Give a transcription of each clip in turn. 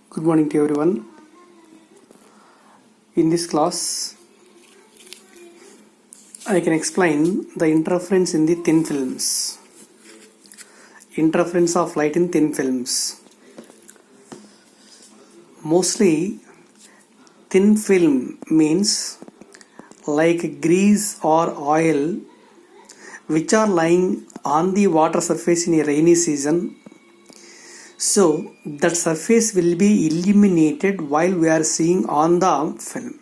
Good morning to everyone. In this class, I can explain the interference in the thin films. Interference of light in thin films. Mostly, thin film means like grease or oil which are lying on the water surface in a rainy season. So that surface will be illuminated while we are seeing on the film.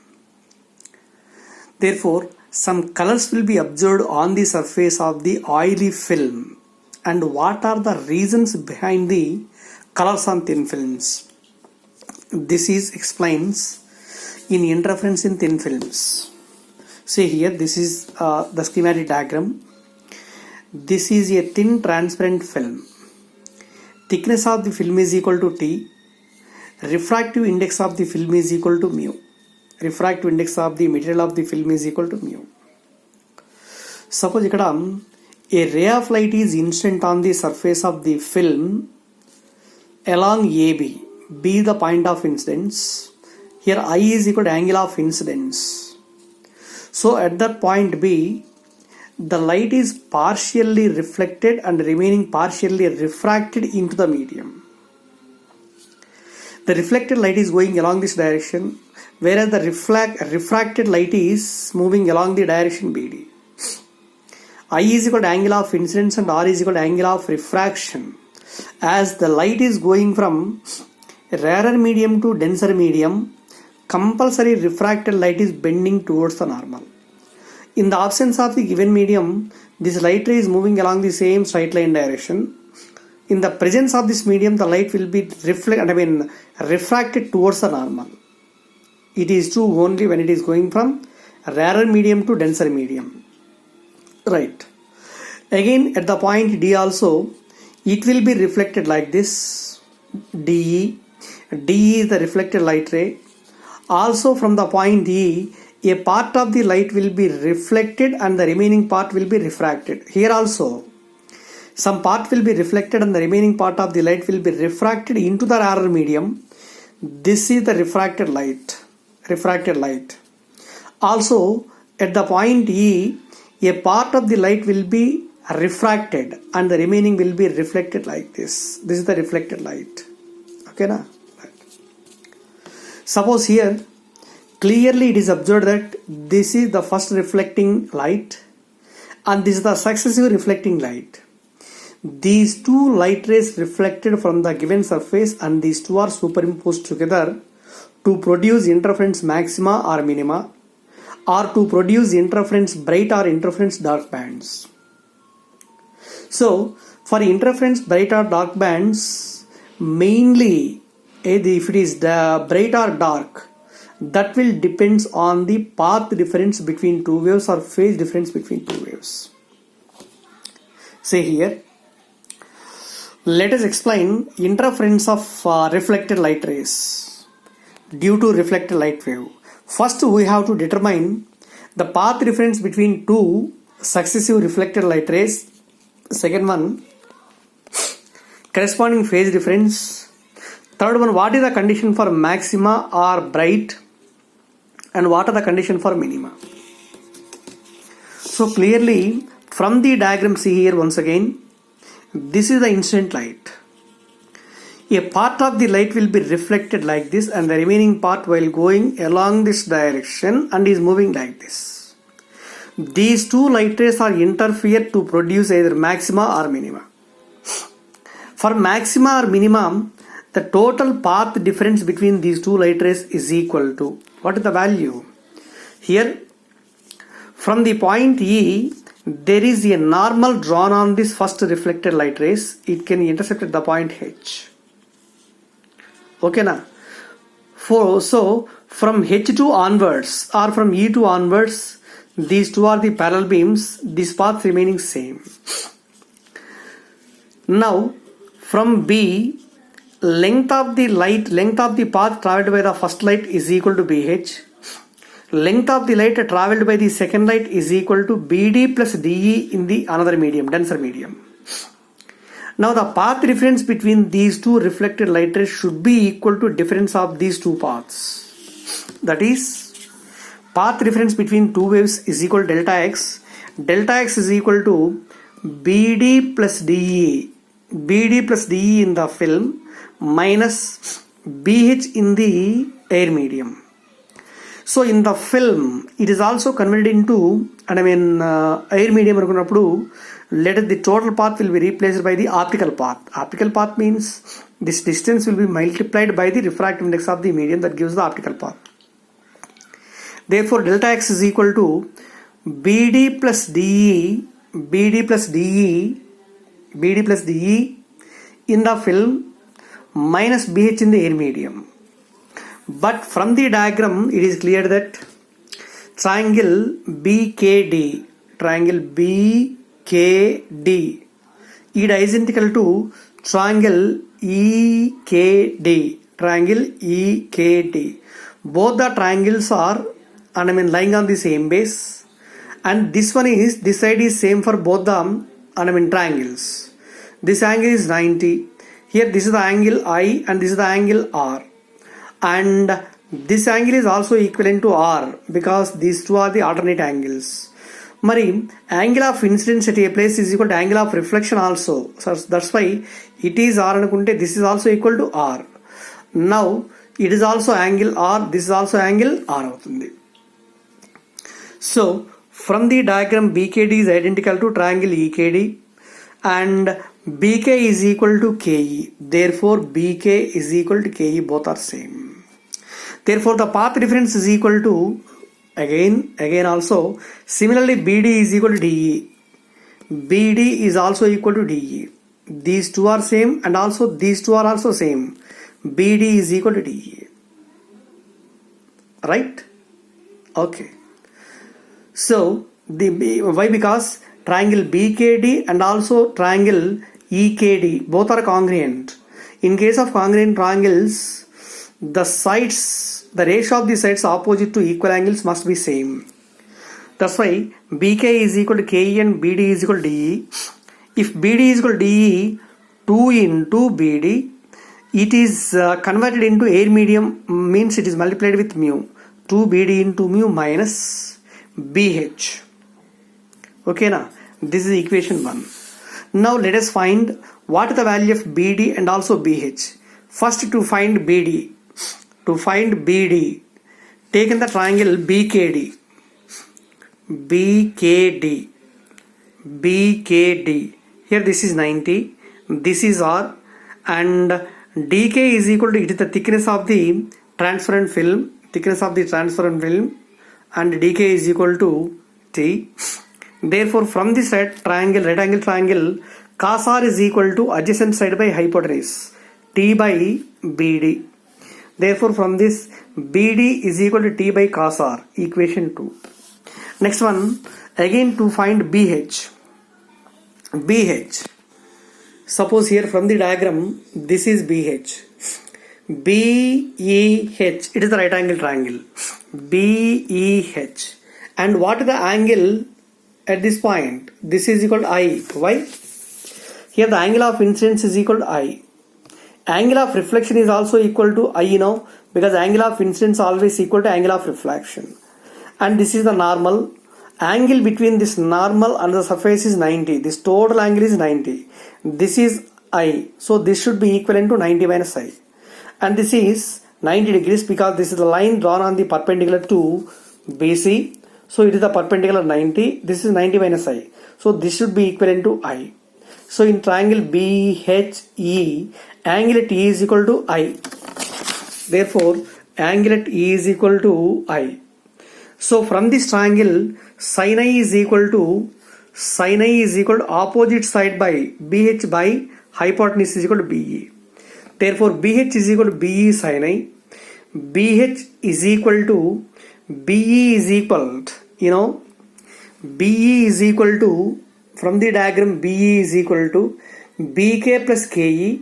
Therefore, some colors will be observed on the surface of the oily film. And what are the reasons behind the colors on thin films? This is explains in interference in thin films. See here, this is the schematic diagram. This is a thin transparent film. Thickness of the film is equal to T. Refractive index of the film is equal to mu. Refractive index of the material of the film is equal to mu. Suppose ikkada a ray of light is incident on the surface of the film along AB. B the point of incidence. Here I is equal to angle of incidence. So at that point B, the light is partially reflected and remaining partially refracted into the medium. The reflected light is going along this direction, whereas the refracted light is moving along the direction BD. I is equal to angle of incidence and R is equal to angle of refraction. As the light is going from rarer medium to denser medium, compulsory refracted light is bending towards the normal. In the absence of the given medium, this light ray is moving along the same straight line direction. In the presence of this medium, the light will be refracted towards the normal. It is true only when it is going from rarer medium to denser medium. Right. Again, at the point D also, it will be reflected like this. DE. DE is the reflected light ray. Also from the point E, a part of the light will be reflected and the remaining part will be refracted. Here also, some part will be reflected and the remaining part of the light will be refracted into the rarer medium. This is the refracted light. Refracted light. Also, at the point E, a part of the light will be refracted and the remaining will be reflected like this. This is the reflected light. Okay, na? Right. Suppose here, clearly it is observed that this is the first reflecting light and this is the successive reflecting light. These two light rays reflected from the given surface and these two are superimposed together to produce interference maxima or minima, or to produce interference bright or interference dark bands. So for interference bright or dark bands, mainly if it is the bright or dark, that will depends on the path difference between two waves or phase difference between two waves. Say here, let us explain interference of reflected light rays due to reflected light wave. First, we have to determine the path difference between two successive reflected light rays. Second one, corresponding phase difference. Third one, what is the condition for maxima or bright, and what are the condition for minima. So clearly, from the diagram, see here once again, this is the incident light. A part of the light will be reflected like this and the remaining part while going along this direction and is moving like this. These two light rays are interfered to produce either maxima or minima. For maxima or minimum, the total path difference between these two light rays is equal to, what is the value? Here, from the point E, there is a normal drawn on this first reflected light rays. It can intercept at the point H. Okay, na? So from H2 onwards or from E2 onwards, these two are the parallel beams. This path remaining same. Now from B, length of the path traveled by the first light is equal to BH. Length of the light traveled by the second light is equal to BD plus DE in the another medium, denser medium. Now the path difference between these two reflected light rays should be equal to difference of these two paths. That is, path difference between two waves is equal to delta x. Delta x is equal to BD plus DE. BD plus DE in the film minus BH in the air medium. So in the film, it is also converted into, air medium, let the total path will be replaced by the optical path. Optical path means this distance will be multiplied by the refractive index of the medium, that gives the optical path. Therefore, delta x is equal to BD plus DE, BD plus DE, BD plus DE in the film minus BH in the air medium. But from the diagram, it is clear that triangle BKD is identical to triangle EKD. Both the triangles are lying on the same base, and this side is same for both the triangles. This angle is 90. Here this is the angle I and this is the angle R. And this angle is also equivalent to R because these two are the alternate angles. Mari, angle of incidence at a place is equal to angle of reflection also. So that's why it is R anukunte, this is also equal to R. Now it is also angle R, this is also angle R avutundi. So from the diagram, BKD is identical to triangle EKD and BK is equal to KE. Therefore BK is equal to KE, both are same. Therefore, the path difference is equal to, again also, similarly BD is equal to DE. BD is also equal to DE. These two are same and also these two are also same. BD is equal to DE. Right? Okay. So, why? Because triangle BKD and also triangle EKD, both are congruent. In case of congruent triangles, the ratio of the sides opposite to equal angles must be same. That's why BK is equal to KE and BD is equal to DE. If BD is equal to DE, 2 into BD, it is converted into air medium, means it is multiplied with mu. 2 BD into mu minus BH. Okay, now this is equation 1. Now let us find what is the value of BD and also BH. First, to find BD, taken the triangle BKD. Here this is 90, this is R, and dk is equal to, it is the thickness of the transparent film, and dk is equal to T. Therefore, from this right angle triangle, cos R is equal to adjacent side by hypotenuse, T by BD. Therefore, from this, BD is equal to T by cos R, equation 2. Next one, again to find BH. Suppose here from the diagram, this is BH. BEH, it is the right angle triangle. BEH. And what is the angle at this point? This is equal to I. Why? Here the angle of incidence is equal to I. Angle of reflection is also equal to I now, because angle of incidence always equal to angle of reflection. And this is the normal. Angle between this normal and the surface is 90. This total angle is 90. This is I. So this should be equivalent to 90 minus I. And this is 90 degrees because this is the line drawn on the perpendicular to BC. So it is the perpendicular 90. This is 90 minus I. So this should be equivalent to I. So in triangle BHE, angle at E is equal to I. Therefore, angle at E is equal to I. So from this triangle, sin I is equal to opposite side by BH by hypotenuse is equal to BE. Therefore, BH is equal to BE sin I. BH is equal to BE is equal to, BE is equal to, from the diagram BE is equal to BK plus KE.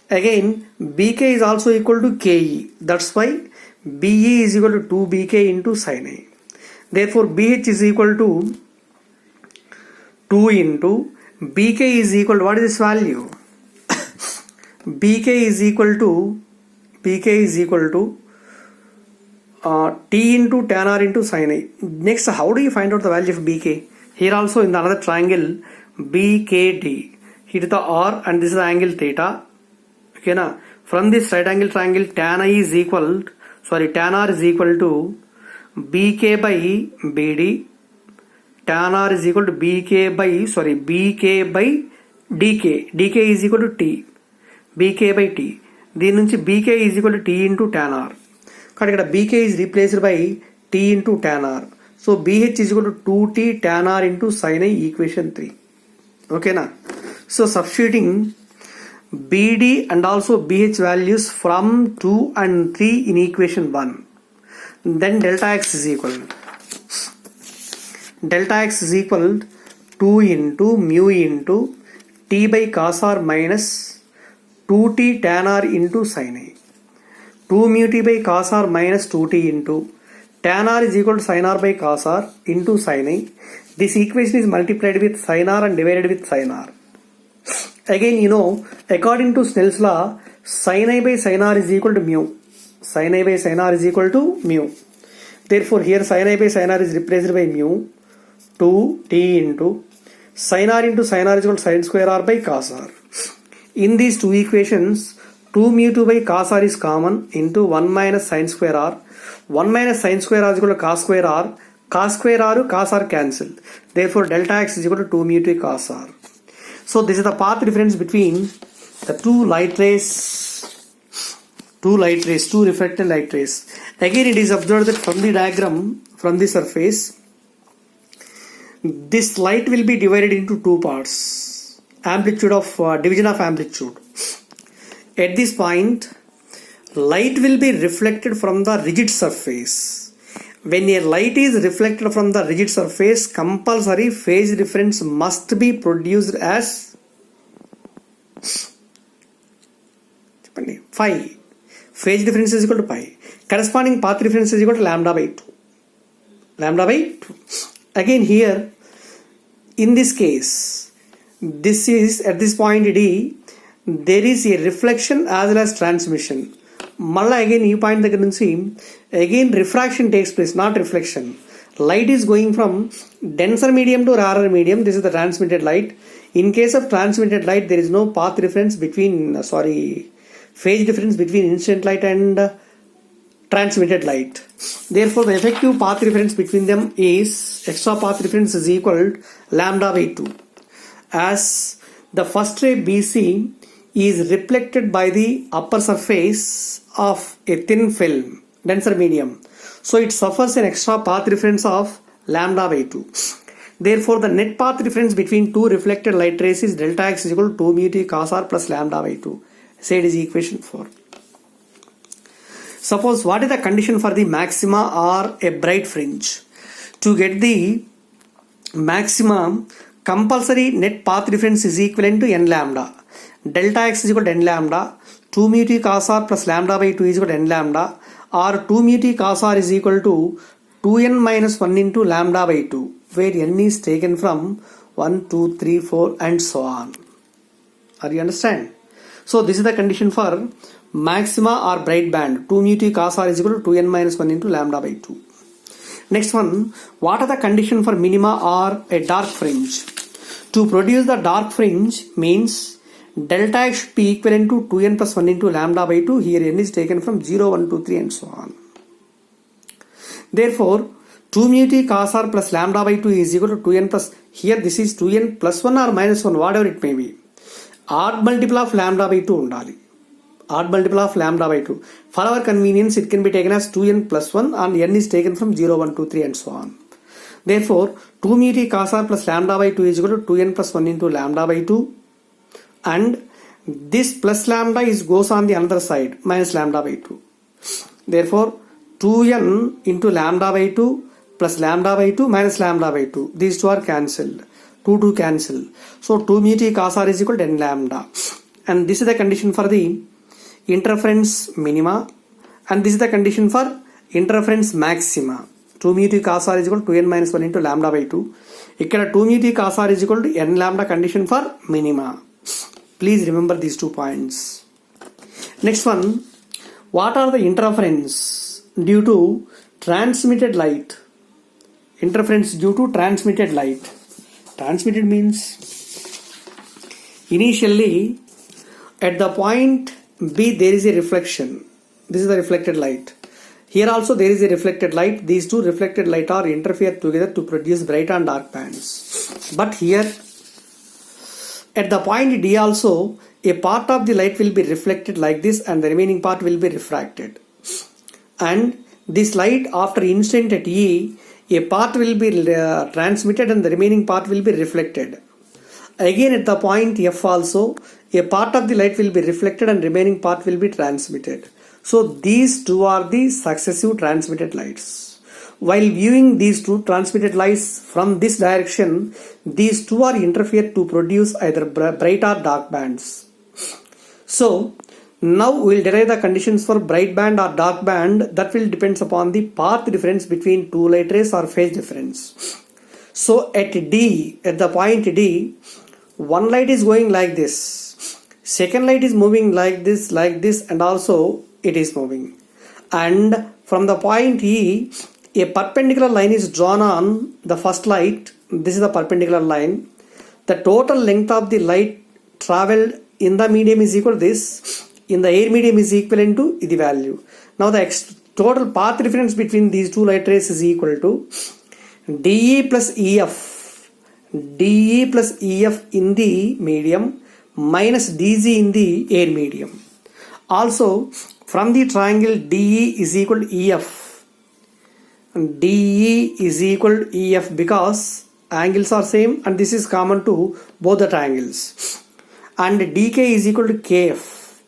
Again, BK is also equal to KE. That's why BE is equal to 2BK into sin I. Therefore, BH is equal to 2 into BK is equal to, what is this value? bk is equal to t into tan r into sin I. Next, how do you find out the value of bk? Here also in the another triangle bkd, here the r and this is the angle theta. Okay na? From this right angle triangle tan r is equal to bk by bd. Tan r is equal to bk by dk. dk is equal to t. bk by t. దీని నుంచి bk is equal to t into tan r. కాబట్టి ఇక్కడ bk is replaced by t into tan r. So bh is equal to 2t tan r into sin I, equation 3. Okay na? So substituting bd and also bh values from 2 and 3 in equation 1. Then delta x is equal 2 into mu into t by cos r minus 2t tan r into sin I. 2 mu t by cos r minus 2t into tan r is equal to sin r by cos r into sin I. This equation is multiplied with sin r and divided with sin r. Again, according to Snell's law, sin I by sin r is equal to mu. Sin I by sin r is equal to mu. Therefore, here sin I by sin r is replaced by mu 2t into sin r into sin r is equal to sin square r by cos r. In these two equations, 2 mu 2 by cos r is common into 1 minus sin square r. 1 minus sin square r is equal to cos square r. Cos square r, cos r cancelled. Therefore, delta x is equal to 2 mu 2 cos r. So this is the path difference between the two reflected light rays. Again, it is observed that from the diagram, from the surface, this light will be divided into two parts. Amplitude of division of amplitude. At this point, light will be reflected from the rigid surface. When a light is reflected from the rigid surface, compulsory phase difference must be produced as phi. Phase difference is equal to pi. Corresponding path difference is equal to lambda by 2. Again here, in this case, this is at this point D, there is a reflection as well as transmission. Malla again e point దగ్గర నుంచి again refraction takes place, not reflection. Light is going from denser medium to rarer medium. This is the transmitted light. In case of transmitted light, there is no path difference between phase difference between incident light and transmitted light. Therefore, the effective path difference between them is extra path difference is equal to lambda by 2. As the first ray BC is reflected by the upper surface of a thin film, denser medium. So it suffers an extra path difference of lambda by 2. Therefore, the net path difference between two reflected light rays is delta x is equal to 2 mu t cos r plus lambda by 2. Say it is equation 4. Suppose what is the condition for the maxima or a bright fringe? To get the maximum, compulsory net path difference is equivalent to n lambda. Delta x is equal to n lambda. 2 mu t cos r plus lambda by 2 is equal to n lambda, or 2 mu t cos r is equal to 2n minus 1 into lambda by 2, where n is taken from 1, 2, 3, 4 and so on. Are you understand? So this is the condition for maxima or bright band. 2 mu t cos r is equal to 2n minus 1 into lambda by 2. Next one, what are the condition for minima or a dark fringe? To produce the dark fringe means delta x should be equivalent to 2n plus 1 into lambda by 2. Here n is taken from 0, 1, 2, 3 and so on. Therefore, 2 mu t cos r plus lambda by 2 is equal to 2n plus, here this is 2n plus 1 or minus 1, whatever it may be. Odd multiple of lambda by 2 undali. Odd multiple of lambda by 2. For our convenience, it can be taken as 2n plus 1 and n is taken from 0, 1, 2, 3 and so on. Therefore, 2 mu t cos r plus lambda by 2 is equal to 2n plus 1 into lambda by 2. And this plus lambda goes on the other side, minus lambda by 2. Therefore, 2n into lambda by 2 plus lambda by 2 minus lambda by 2. These two are cancelled. 2 cancel. So 2 mu t cos r is equal to n lambda. And this is the condition for the interference minima. And this is the condition for interference maxima. 2 mu t cos r is equal to 2n minus 1 into lambda by 2. Ikkada 2 mu t cos r is equal to n lambda condition for minima. Please remember these 2 points. Next one, what are the interference due to transmitted light? Interference due to transmitted light. Transmitted means initially at the point B there is a reflection. This is the reflected light. Here also there is a reflected light. These two reflected light are interfere together to produce bright and dark bands. But here at the point D also a part of the light will be reflected like this and the remaining part will be refracted. And this light after instant at E, a part will be transmitted and the remaining part will be reflected. Again at the point F also a part of the light will be reflected and remaining part will be transmitted. So these two are the successive transmitted lights. While viewing these two transmitted lights from this direction, these two are interfered to produce either bright or dark bands. So now we will derive the conditions for bright band or dark band. That will depends upon the path difference between two light rays or phase difference. So at D, at the point D, one light is going like this, second light is moving like this, and also it is moving. And from the point E, a perpendicular line is drawn on the first light. This is the perpendicular line. The total length of the light traveled in the medium is equal to this. In the air medium is equivalent to the value. Now the total path difference between these two light rays is equal to dE plus EF. dE plus EF in the medium minus dZ in the air medium. Also from the triangle DE is equal to EF. DE is equal to EF because angles are same and this is common to both the triangles. And DK is equal to KF.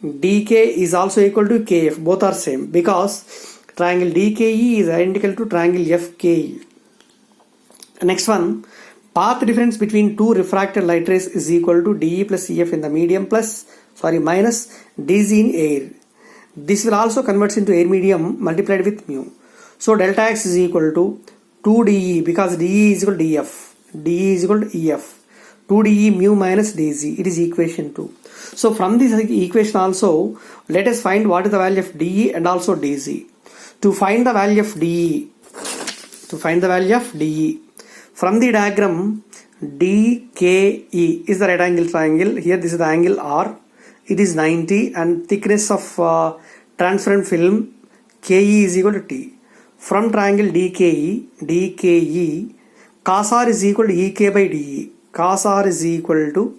DK is also equal to KF. Both are same because triangle DKE is identical to triangle FKE. Next one, path difference between two refracted light rays is equal to DE plus EF in the medium minus dZ in air. This will also converts into air medium multiplied with mu. So delta X is equal to 2dE because dE is equal to dF. dE is equal to EF. 2dE mu minus dZ. It is equation 2. So from this equation also, let us find what is the value of dE and also dZ. To find the value of dE, from the diagram DKE is the right angle triangle. Here this is the angle R. It is 90 and thickness of transparent film KE is equal to T. From triangle DKE, cos R is equal to EK by DE. Cos R is equal to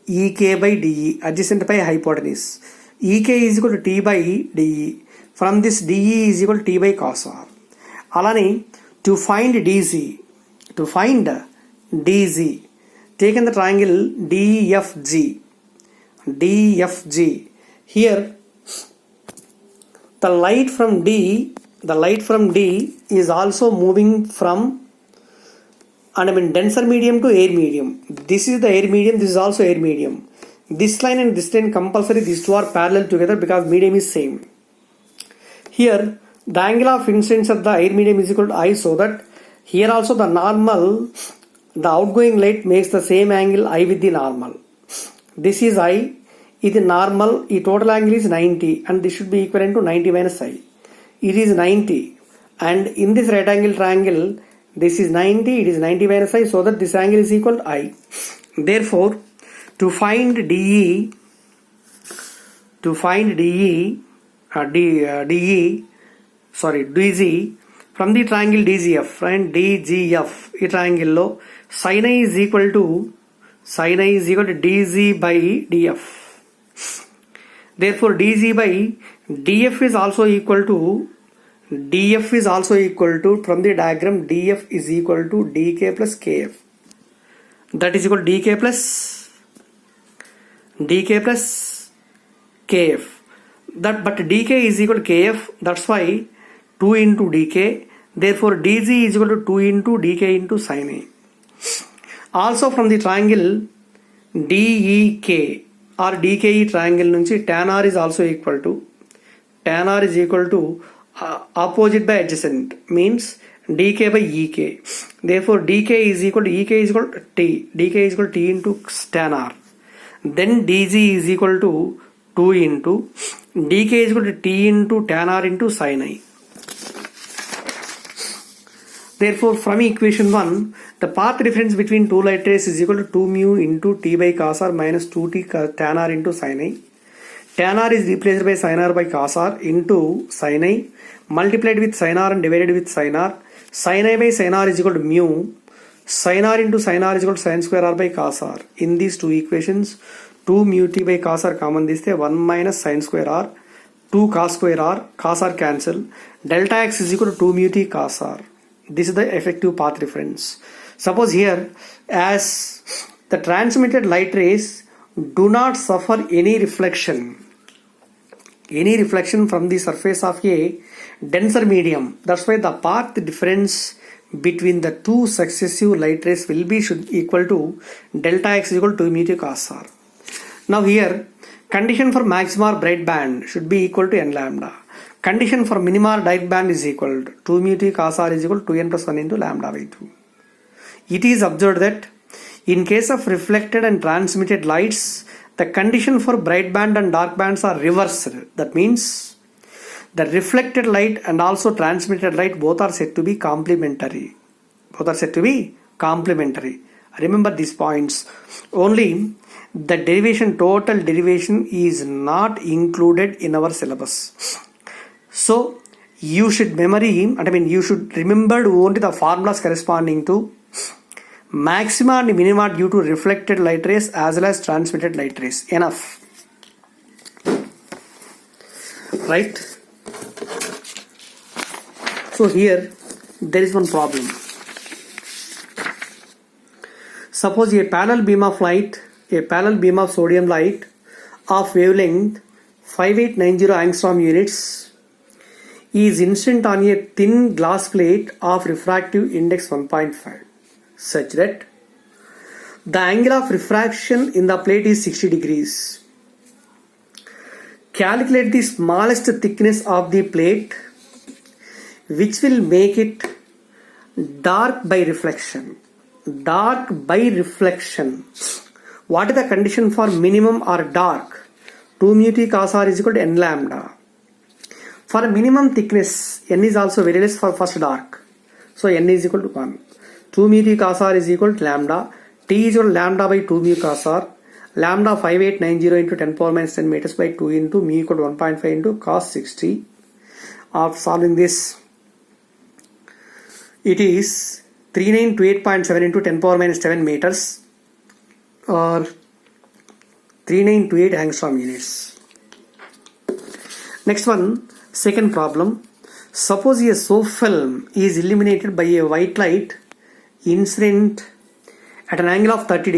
EK by DE, adjacent by hypotenuse. EK is equal to T by DE. From this DE is equal to T by cos R. Alani, to find DZ, taken the triangle DFG. Here, the light from D is also moving from denser medium to air medium. This is the air medium, this is also air medium. This line and this line compulsory, these two are parallel together because medium is same. Here, the angle of incidence of the air medium is equal to I, so that here also the outgoing light makes the same angle I with the normal. This is I, it is normal, the total angle is 90 and this should be equivalent to 90 minus I. It is 90 and in this right angle triangle, this is 90, it is 90 minus I, so that this angle is equal to I. Therefore, to find DZ from the triangle DGF and DGF, a triangle low, sin I is equal to dZ by dF. Therefore, dZ by dF is also equal to from the diagram dF is equal to dk plus kf. That is equal to dk plus kf. But dk is equal to kf. That's why 2 into dk. Therefore, dz is equal to 2 into dk into sin A. Also from the triangle DEK or DKE triangle nunchi tan R is also equal to opposite by adjacent, means dk by ek. Therefore dk is equal to ek is equal to t. Dk is equal to t into tan R. Then dz is equal to 2 into dk is equal to t into tan r into sin I. Therefore, from equation 1, the path difference between two light rays is equal to 2 mu into t by cos r minus 2t tan r into sin I. Tan r is replaced by sin r by cos r into sin I multiplied with sin r and divided with sin r. Sin I by sin r is equal to mu. Sin r into sin r is equal to sin square r by cos r. In these two equations, 2 mu t by cos r common this way, 1 minus sin square r, 2 cos square r, cos r cancel. Delta x is equal to 2 mu t cos r. This is the effective path difference. Suppose here, as the transmitted light rays do not suffer any reflection from the surface of a denser medium. That's why the path difference between the two successive light rays should equal to delta x is equal to 2 mu t cos r. Now here, condition for maxima or bright band should be equal to n lambda. Condition for minima or dark band is equal to 2 mu t cos r is equal to 2n plus 1 into lambda by 2. It is observed that in case of reflected and transmitted lights, the condition for bright band and dark bands are reversed. That means the reflected light and also transmitted light both are said to be complementary. Remember these points. Only the total derivation is not included in our syllabus. So you should remember only the formulas corresponding to maxima and minima due to reflected light rays as well as transmitted light rays. Enough. Right? So here there is one problem. Suppose a parallel beam of sodium light of wavelength 5890 angstrom units is incident on a thin glass plate of refractive index 1.5 such that the angle of refraction in the plate is 60 degrees. Calculate the smallest thickness of the plate which will make it dark by reflection. What is the condition for minimum or dark? 2 mu t cos r is equal to n lambda. For minimum thickness, n is also very less for first dark. So n is equal to 1. 2 mu t cos r is equal to lambda. T is equal to lambda by 2 mu cos r. Lambda 5890 into 10 power minus 10 meters by 2 into mu equal to 1.5 into cos 60. Of solving this, it is 3928.7 into 10 power minus 7 meters or 3928 angstrom units. Next one, second problem. Suppose a soap film is illuminated by a white light incident at an angle of 30 degrees.